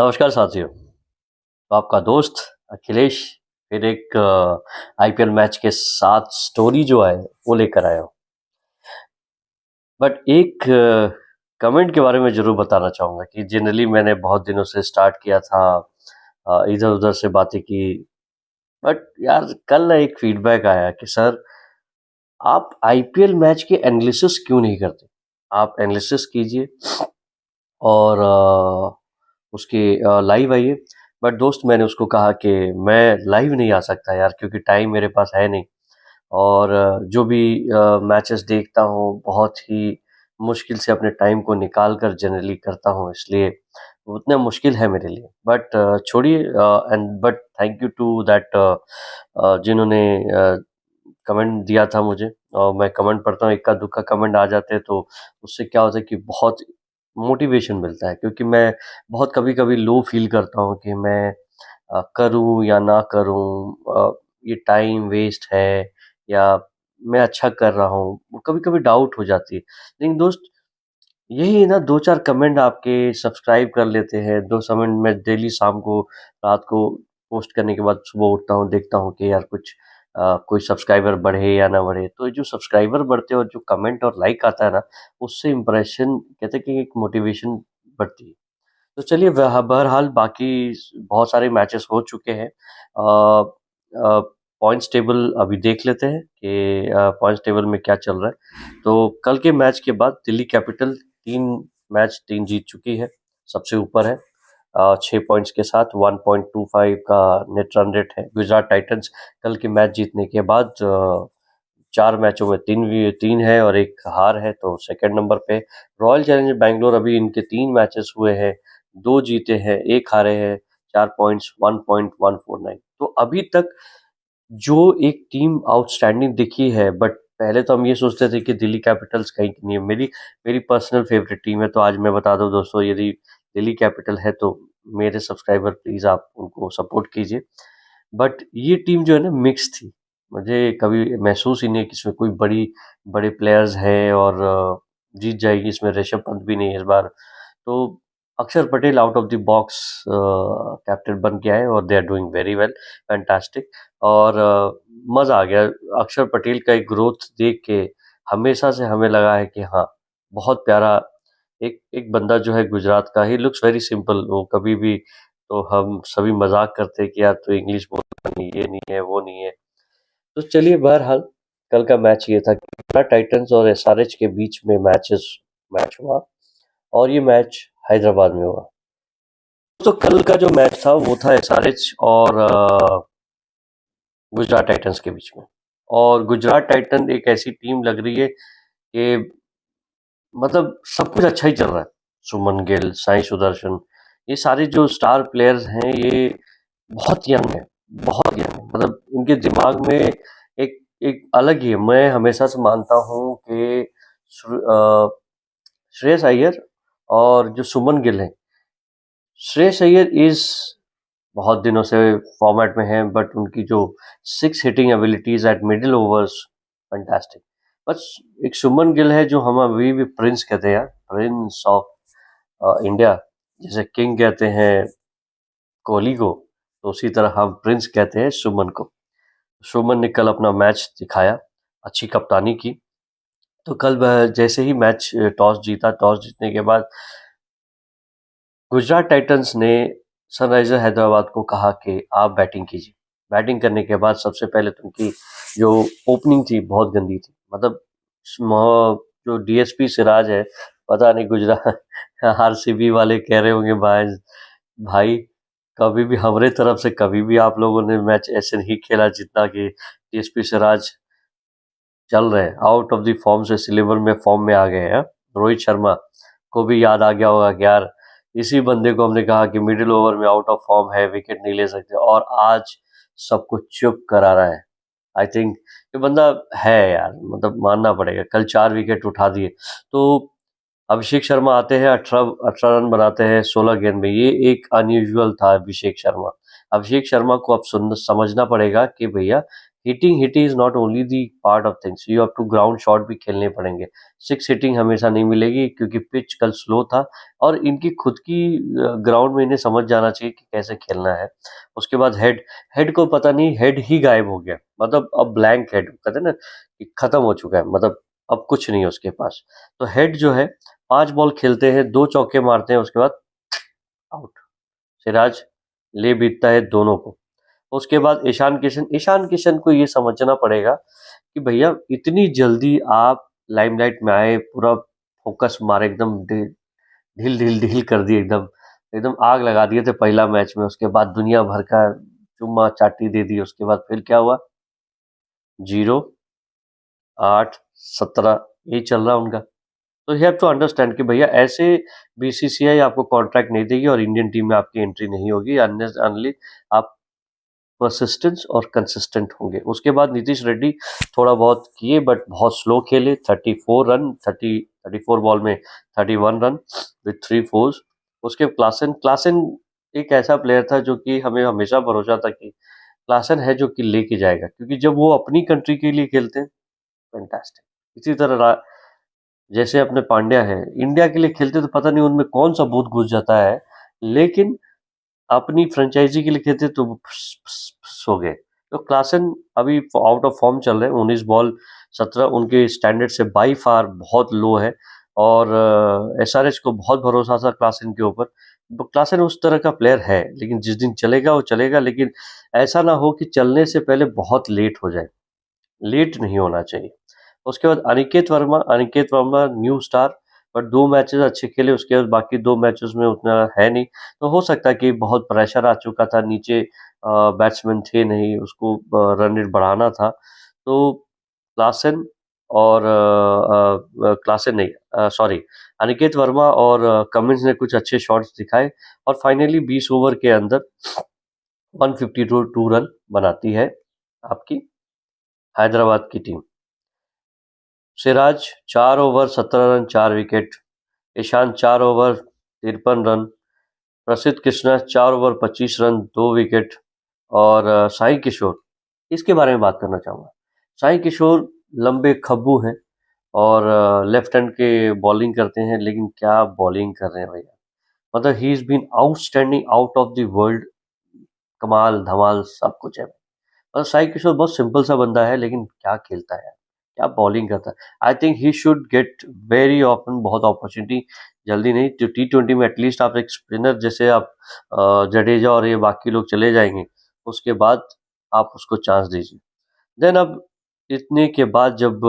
नमस्कार साथियों। तो आपका दोस्त अखिलेश फिर एक आईपीएल मैच के साथ स्टोरी जो है वो लेकर आया हूँ। बट एक कमेंट के बारे में ज़रूर बताना चाहूँगा कि जनरली मैंने बहुत दिनों से स्टार्ट किया था, इधर-उधर से बातें की। बट यार कल ना एक फीडबैक आया कि सर आप आईपीएल मैच के एनालिसिस क्यों नहीं करते? आप एनालिसिस कीजिए और उसके लाइव आइए। बट दोस्त मैंने उसको कहा कि मैं लाइव नहीं आ सकता यार, क्योंकि टाइम मेरे पास है नहीं। और जो भी मैचेस देखता हूँ बहुत ही मुश्किल से अपने टाइम को निकाल कर जनरली करता हूँ, इसलिए उतना मुश्किल है मेरे लिए। बट छोड़िए, and but thank you to that जिन्होंने कमेंट दिया था मुझे। और मैं कमेंट पढ़ता हूँ, इक्का दुक्का कमेंट आ जाते हैं तो उससे क्या होता है कि बहुत मोटिवेशन मिलता है, क्योंकि मैं बहुत कभी-कभी लो फील करता हूँ कि मैं करूँ या ना करूँ, ये टाइम वेस्ट है या मैं अच्छा कर रहा हूँ, कभी-कभी डाउट हो जाती है। लेकिन दोस्त यही है ना, 2-4 कमेंट आपके सब्सक्राइब कर लेते हैं, 2 कमेंट मैं डेली शाम को, रात को पोस्ट करने के बाद सुबह उठता हूँ, देखता हूँ कि यार कुछ कोई सब्सक्राइबर बढ़े या ना बढ़े। तो जो सब्सक्राइबर बढ़ते हैं और जो कमेंट और लाइक आता है ना, उससे इम्प्रेशन कहते हैं कि एक मोटिवेशन बढ़ती है। तो चलिए बहरहाल बाकी बहुत सारे मैचेस हो चुके हैं। पॉइंट्स टेबल अभी देख लेते हैं कि पॉइंट्स टेबल में क्या चल रहा है। तो कल के मैच के बाद दिल्ली कैपिटल 3 जीत चुकी है, सबसे ऊपर है 6 पॉइंट्स के साथ। 1.25 का नेट रन रेट है। गुजरात टाइटंस कल के मैच जीतने के बाद 4 मैचों में 3 है और 1 हार है, तो सेकंड नंबर पे। रॉयल चैलेंजर्स बैंगलोर, अभी इनके 3 मैचेस हुए हैं, 2 जीते हैं, 1 हारे हैं, 4 पॉइंट्स 1.149। तो अभी तक जो एक टीम आउटस्टैंडिंग दिखी है, बट पहले तो हम ये सोचते थे कि दिल्ली कैपिटल्स कहीं की नहीं है। मेरी मेरी पर्सनल फेवरेट टीम है, तो आज मैं बता दूं दोस्तों, यदि दिल्ली कैपिटल है तो मेरे सब्सक्राइबर प्लीज़ आप उनको सपोर्ट कीजिए। बट ये टीम जो है ना मिक्स थी। मुझे कभी महसूस ही नहीं है कि इसमें कोई बड़े प्लेयर्स हैं और जीत जाएगी। इसमें ऋषभ पंत भी नहीं है इस बार। तो Akshar Patel out of the box captain बन के आए और they are doing very well, fantastic. और मज़ा आ गया अक्षर पटेल का एक ग्रोथ देख के। हमेशा से हमें लगा है कि हाँ, बहुत प्यारा एक एक बंदा जो है गुजरात का। He looks very simple. वो कभी भी, तो हम सभी मजाक करते हैं कि यार तू इंग्लिश बोलता नहीं, ये नहीं है, वो नहीं है। तो चलिए बहरहाल कल का मैच ये था कि गुजरात टाइटंस और एसआरएच के बीच में मैच हुआ, और ये मैच हैदराबाद में हुआ। तो कल का जो मैच था वो था एसआरएच और गुजरात टाइटंस के बीच में। और गुजरात टाइटन एक ऐसी टीम लग रही है कि मतलब सब कुछ अच्छा ही चल रहा है। सुमन गिल, साई सुदर्शन, ये सारे जो स्टार प्लेयर्स हैं, ये बहुत यंग है, बहुत यंग है। मतलब इनके दिमाग में एक एक अलग ही है। मैं हमेशा से मानता हूँ कि श्रेयस अय्यर और जो सुमन गिल हैं, श्रेयस अय्यर इज बहुत दिनों से फॉर्मेट में हैं, बट उनकी जो 6 hitting abilities at middle overs, fantastic. बस एक सुमन गिल है जो हम अभी भी प्रिंस कहते हैं, प्रिंस ऑफ इंडिया। जैसे किंग कहते हैं कोहली को, तो उसी तरह हम प्रिंस कहते हैं सुमन को। सुमन ने कल अपना मैच दिखाया, अच्छी कप्तानी की। तो कल जैसे ही मैच टॉस जीता, टॉस जीतने के बाद गुजरात टाइटंस ने सनराइजर हैदराबाद को कहा कि आप बैटिंग कीजिए। बैटिंग करने के बाद सबसे पहले तो उनकी जो ओपनिंग थी बहुत गंदी थी। मतलब जो डीएसपी सिराज है, पता नहीं गुजरात आरसीबी वाले कह रहे होंगे भाई भाई, कभी भी हमारे तरफ से कभी भी आप लोगों ने मैच ऐसे नहीं खेला जितना कि डीएसपी सिराज चल रहे हैं। आउट ऑफ द फॉर्म से सिल्वर में फॉर्म में आ गए हैं। रोहित शर्मा को भी याद आ गया होगा कि यार इसी बंदे को हमने कहा कि मिडिल ओवर में आउट ऑफ फॉर्म है, विकेट नहीं ले सकते, और आज सबको चुप करा रहा है। आई थिंक ये बंदा है यार, मतलब मानना पड़ेगा। कल 4 विकेट उठा दिए। तो अभिषेक शर्मा आते हैं, 18 रन बनाते हैं 16 गेंद में। ये एक अनयूजुअल था अभिषेक शर्मा। अभिषेक शर्मा को अब समझना पड़ेगा कि भैया hitting is not only the part of things, you have to ground shot भी खेलने पड़ेंगे। 6 हिटिंग हमेशा नहीं मिलेगी क्योंकि पिच कल स्लो था और इनकी खुद की ग्राउंड में इन्हें समझ जाना चाहिए कि कैसे खेलना है। उसके बाद हेड, हेड को पता नहीं, हेड ही गायब हो गया, मतलब अब ब्लैंक हेड कहते हैं ना कि खत्म हो चुका है, मतलब अब कुछ नहीं है उसके पास। तो हेड जो है 5 बॉल खेलते हैं, 2 चौके मारते हैं, उसके बाद आउट। सिराज ले बीतता है दोनों को। उसके बाद ईशान किशन को ये समझना पड़ेगा कि भैया इतनी जल्दी आप लाइमलाइट में आए, पूरा फोकस मारे, एकदम ढील ढील ढील कर दिए, एकदम एकदम आग लगा दिए थे पहला मैच में। उसके बाद दुनिया भर का चुम्मा चाटी दे दी। उसके बाद फिर क्या हुआ, 0, 8, 17 यही चल रहा उनका। तो यू हैव टू अंडरस्टैंड कि भैया ऐसे बीसीसीआई आपको कॉन्ट्रैक्ट नहीं देगी और इंडियन टीम में आपकी एंट्री नहीं होगी अनलेस अनली आप परसिस्टेंस और कंसिस्टेंट होंगे। उसके बाद नीतीश रेड्डी थोड़ा बहुत किए बट बहुत स्लो खेले। 34 बॉल में 31 रन विथ 3 फोर्स। उसके क्लासन क्लासन एक ऐसा प्लेयर था जो कि हमें हमेशा भरोसा था कि क्लासन है जो कि लेके जाएगा, क्योंकि जब वो अपनी कंट्री के लिए खेलते हैं फैंटास्टिक। इसी तरह जैसे अपने पांड्या है, इंडिया के लिए खेलते तो पता नहीं उनमें कौन सा भूत घुस जाता है, लेकिन अपनी फ्रेंचाइजी के लिए खेलते तो वो फुस हो गए। तो क्लासन अभी आउट ऑफ फॉर्म चल रहे हैं। 19 बॉल 17 उनके स्टैंडर्ड से बाई फार बहुत लो है और एसआरएच को बहुत भरोसा था क्लासन के ऊपर। क्लासन उस तरह का प्लेयर है, लेकिन जिस दिन चलेगा वो चलेगा, लेकिन ऐसा ना हो कि चलने से पहले बहुत लेट हो जाए। लेट नहीं होना चाहिए। उसके बाद Aniket Verma new star, but 2 matches अच्छे खेले, उसके बाद बाकी 2 मैचेस में उतना है नहीं। तो हो सकता है कि बहुत प्रेशर आ चुका था, नीचे बैट्समैन थे नहीं, उसको रन रेट बढ़ाना था। तो क्लासन और क्लासन नहीं, सॉरी, अनिकेत वर्मा और कमिंस ने कुछ अच्छे शॉट्स दिखाए और फाइनली 20 ओवर के अंदर 152 रन बनाती है आपकी हैदराबाद की team. Siraj 4 over 17 run 4 wicket, Ishan 4 over 53 run, Prasidh Krishna 4 over 25 run 2 wicket और साई किशोर, इसके बारे में बात करना चाहूँगा। साई किशोर लंबे खब्बू हैं और लेफ्ट हैंड के बॉलिंग करते हैं, लेकिन क्या बॉलिंग कर रहे हैं भैया, मतलब he is been outstanding, out of the world, कमाल धमाल सब कुछ है। और साई किशोर बहुत सिंपल सा बंदा है, लेकिन क्या खेलता है, क्या बॉलिंग करता है। I think he should get very often बहुत अपॉर्चुनिटी, जल्दी नहीं तो T20 में एटलीस्ट आप एक स्पिनर जैसे आप जडेजा और ये बाकी लोग चले जाएंगे, उसके बाद आप उसको चांस दीजिए। देन अब इतने के बाद जब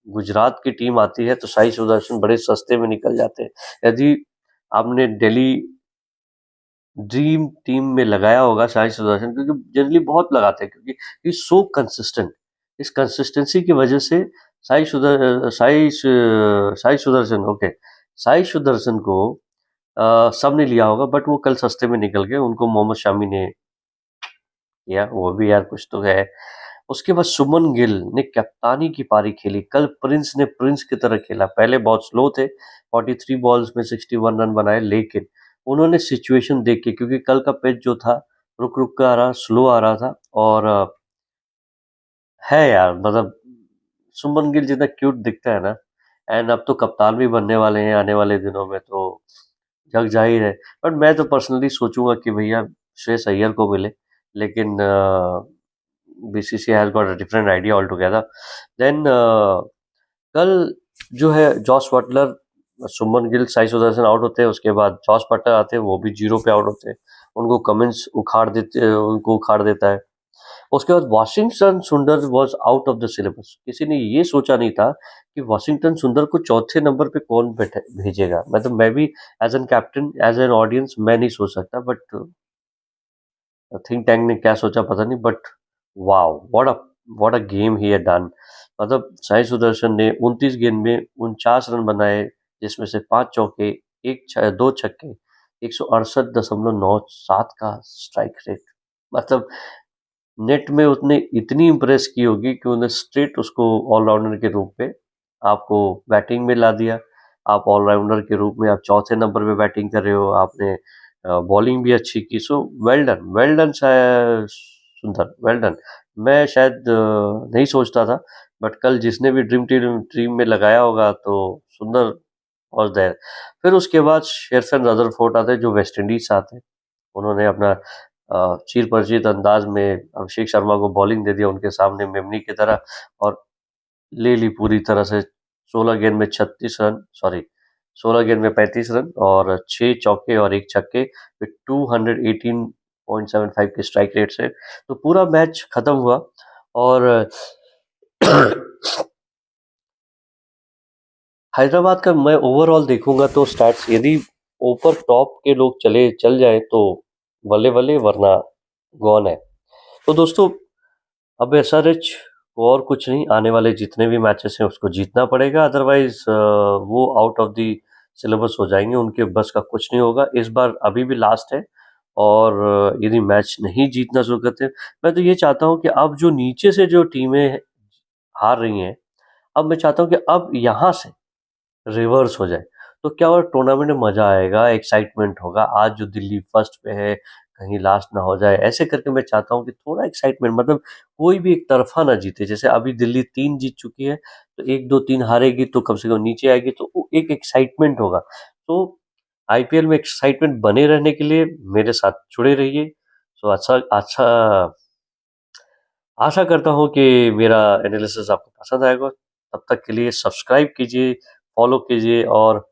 गुजरात की टीम आती है तो साई सुदर्शन बड़े सस्ते में निकल जाते हैं। यदि आपने दिल्ली ड्रीम टीम में लगाया होगा साई सुदर्शन, क्योंकि जनरली बहुत लगाते हैं, क्योंकि ही सो कंसिस्टेंट। इस कंसिस्टेंसी की वजह से साई सुदर्शन, ओके, साई सुदर्शन को सबने लिया होगा, बट वो कल सस्ते में निकल गए, उनको मोहम्मद शामी ने किया, वो भी यार कुछ तो है। उसके बाद सुमन गिल ने कप्तानी की पारी खेली कल। प्रिंस ने प्रिंस की तरह खेला, पहले बहुत स्लो थे, 43 बॉल्स में 61 रन बनाए, लेकिन उन्होंने सिचुएशन देख के, क्योंकि कल का पिच जो था रुक रुक कर आ रहा, स्लो आ रहा था और है यार, मतलब सुमन गिल जितना क्यूट दिखता है ना, एंड अब तो कप्तान भी बनने वाले हैं आने वाले दिनों में, तो जग जाहिर है। बट मैं तो पर्सनली सोचूंगा कि भैया श्रेयस अय्यर को मिले, लेकिन BCCI has got a different idea all together. Then कल जो है Jos Buttler, Suman Gill, Sai Sudharsan out होते हैं, उसके बाद जॉस बटलर आते हैं, वो भी 0 पे आउट होते हैं, उनको कमिंस उनको उखाड़ देता है। उसके बाद वाशिंगटन सुंदर was out of the syllabus. किसी ने ये सोचा नहीं था कि वाशिंगटन सुंदर को चौथे नंबर पे कौन भेजेगा, मतलब मैं भी as an captain, as an audience मैं नहीं सोच सकता, बट थिंक टैंक ने क्या सोचा पता नहीं, but wow, what a game he had done. मतलब साई सुदर्शन ने 29 गेंद में 49 रन बनाए, जिसमें से 5 चौके, 2 छक्के, 168.97 का स्ट्राइक रेट। मतलब नेट में उसने इतनी इम्प्रेस की होगी कि उन्हें स्ट्रेट उसको ऑलराउंडर के रूप में आपको बैटिंग में ला दिया। आप ऑलराउंडर के रूप में आप चौथे नंबर पे बैटिंग कर रहे हो, आपने बॉलिंग भी अच्छी की। सो वेल डन सुंदर, वेल डन। मैं शायद नहीं सोचता था, बट कल जिसने भी ड्रीम में लगाया होगा तो सुंदर वाज देयर। फिर उसके बाद शेरसन रदरफोर्ड आते हैं जो वेस्ट इंडीज से आते हैं। उन्होंने अपना चिर परिचित अंदाज में अभिषेक शर्मा को बॉलिंग दे दिया उनके सामने मेमनी की तरह, और ले ली पूरी तरह से। 16 गेंद में 36 रन, सॉरी 16 गेंद में 35 रन और 6 चौके और 1 छक्के विद 218.75 के स्ट्राइक रेट से। तो पूरा मैच खत्म हुआ और हैदराबाद का मैं ओवरऑल देखूंगा तो स्टैट्स यदि ऊपर टॉप के लोग चल जाए तो बल्ले बल्ले, वरना गॉन है। तो दोस्तों, अब एसआरएच को और कुछ नहीं, आने वाले जितने भी मैचेस हैं उसको जीतना पड़ेगा, अदरवाइज वो आउट ऑफ द सिलेबस हो जाएंगे, उनके बस का कुछ नहीं होगा। इस बार अभी भी लास्ट है और यदि मैच नहीं जीतना शुरू करते, मैं तो ये चाहता हूँ कि अब जो नीचे से जो टीमें हार रही हैं, अब मैं चाहता हूँ कि अब यहाँ से रिवर्स हो जाए, तो क्या और टूर्नामेंट में मजा आएगा, एक्साइटमेंट होगा। आज जो दिल्ली फर्स्ट पे है, कहीं लास्ट ना हो जाए, ऐसे करके मैं चाहता हूँ कि थोड़ा एक्साइटमेंट, मतलब कोई भी एक तरफा ना जीते। जैसे अभी दिल्ली 3 जीत चुकी है, तो 1 2 3 हारेगी तो कम से कम नीचे आएगी, तो वो एक एक्साइटमेंट होगा। तो आईपीएल में एक्साइटमेंट बने रहने के लिए मेरे साथ जुड़े रहिए। तो अच्छा अच्छा, आशा करता हूँ कि मेरा एनालिसिस आपको पसंद आएगा। तब तक के लिए सब्सक्राइब कीजिए, फॉलो कीजिए और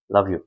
लव यू।